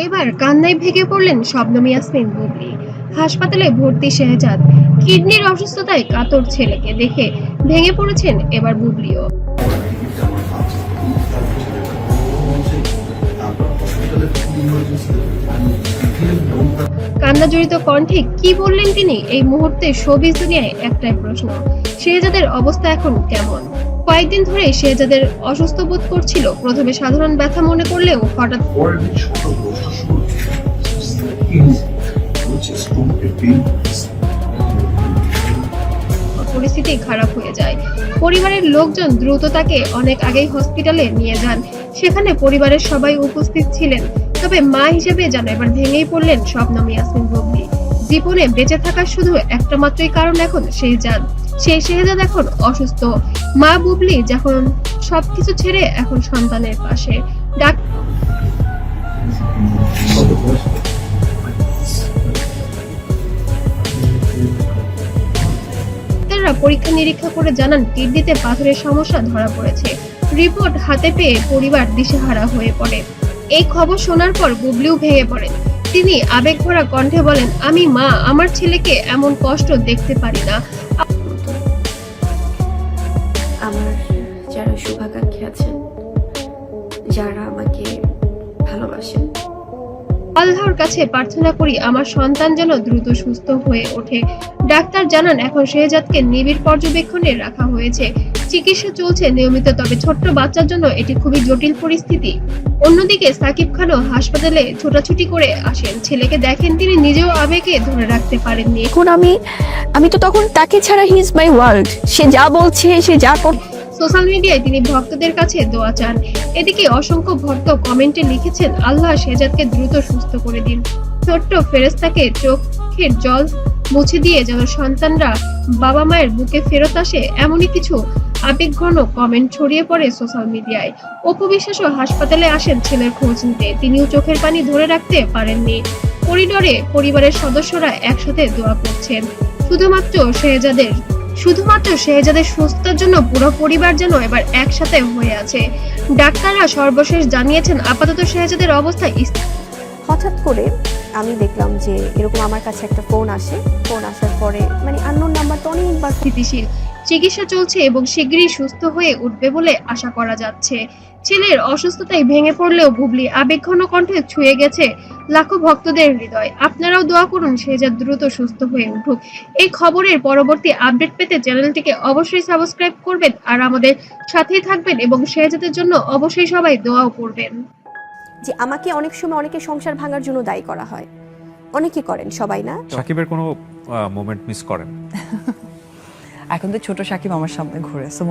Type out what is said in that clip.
এবার কান্নায় ভেঙে পড়লেন শবনম ইয়াসমিন বুবলি। হাসপাতালে ভর্তি শেহজাদ। কিডনির অসুস্থতায় কাতর ছেলেকে দেখে ভেঙে পড়েছেন এবার বুবলিও। কান্না জড়িত কণ্ঠে কি বললেন তিনি এই মুহূর্তে শোবিজ দুনিয়ায় একটাই প্রশ্ন, শেহজাদের অবস্থা এখন কেমন? কয়েকদিন ধরে শেহজাদের অসুস্থ বোধ করছিল। প্রথমে সাধারণ ব্যথা মনে করলেও হঠাৎ পরিস্থিতি খারাপ হয়ে যায়। পরিবারের লোকজন দ্রুত তাকে অনেক আগেই হসপিটালে নিয়ে যান। সেখানে পরিবারের সবাই উপস্থিত ছিলেন। তবে মা হিসেবে যেন এবার ভেঙেই পড়লেন শবনম ইয়াসমিন বুবলি। জীবনে বেঁচে থাকার শুধু একটা মাত্রই কারণ এখন শেহজাদ। সেই শেহজাদ এখন অসুস্থ। মা বুবলি যখন সবকিছু ছেড়ে এখন সন্তানের পাশে। ডাক্তাররা পরীক্ষা নিরীক্ষা করে জানান কিডনিতে পাথরের সমস্যা ধরা পড়েছে। রিপোর্ট হাতে পেয়ে পরিবার দিশেহারা হয়ে পড়ে। এই খবর শোনার পর বুবলিও ভেঙে পড়েন। তিনি আবেগভরা কণ্ঠে বলেন, আমি মা, আমার ছেলেকে এমন কষ্ট দেখতে পারি না। আমার যারা শুভাকাঙ্ক্ষী আছেন, যারা আমাকে ভালোবাসেন, আল্লাহর কাছে প্রার্থনা করি আমার সন্তান যেন দ্রুত সুস্থ হয়ে ওঠে। ডাক্তার জানান এখন শেহজাদকে নিবিড় পর্যবেক্ষণে রাখা হয়েছে। চিকিৎসা চলছে নিয়মিত। তবে ছোট্ট বাচ্চার জন্য এটি খুবই জটিল পরিস্থিতি। অন্যদিকে সাকিব খানও হাসপাতালে ছোটাছুটি করে আসেন। ছেলেকে দেখেন, তিনি নিজেও আবেগে ধরে রাখতে পারেননি। এখন আমি তো তখন তাকে ছাড়া হি ইজ মাই ওয়ার্ল্ড। সে যা বলছে, সে যা সোশ্যাল মিডিয়ায় তিনি ভক্তদের কাছে দোয়া চান। এদিকে অসংখ্য ভক্ত কমেন্টে লিখেছেন, আল্লাহ শেহজাদকে দ্রুত সুস্থ করে দিন। ছোট্ট ফেরেশতাকে চোখের জল মুছে দিয়ে যেন সন্তানরা বাবা মায়ের বুকে ফেরত আসে, এমনই কিছু আবেগঘন কমেন্ট ছড়িয়ে পড়ে সোশ্যাল মিডিয়ায়। অপু বিশ্বাসও হাসপাতালে আসেন ছেলের খোঁজ নিতে। তিনিও চোখের পানি ধরে রাখতে পারেননি। করিডোরে পরিবারের সদস্যরা একসাথে দোয়া করছেন। শুধুমাত্র শেহজাদের সুস্থতার জন্য পুরো পরিবার যেন এবার একসাথে হয়ে আছে। ডাক্তাররা সর্বশেষ জানিয়েছেন আপাতত শেহজাদের অবস্থা হঠাৎ করে আমি দেখলাম যে এরকম আমার কাছে একটা ফোন আসে। ফোন আসার পরে আননোন নাম্বার তো অনেকবার স্থিতিশীল। চিকিৎসা চলছে এবং শীঘ্রই সুস্থ হয়ে উঠবে বলে আশা করা যাচ্ছে। ছেলের অসুস্থতায় ভেঙে পড়লেও বুবলি আবেগঘন কণ্ঠে ছুঁয়ে গেছে লাখো ভক্তদের হৃদয়। আপনারাও দোয়া করুন শেহজাদ দ্রুত সুস্থ হয়ে উঠুক। এই খবরের পরবর্তী আপডেট পেতে চ্যানেলটিকে অবশ্যই সাবস্ক্রাইব করবেন আর আমাদের সাথেই থাকবেন এবং শেহজাদের জন্য অবশ্যই সবাই দোয়াও করবেন। যে আমাকে অনেক সময় অনেকে সংসার ভাঙার জন্য দায়ী করা হয়, অনেকে করেন, সবাই না। সাকিবের কোনো মোমেন্ট মিস করেন? এখন তো ছোট সাকিব আমার সামনে ঘুরে, সো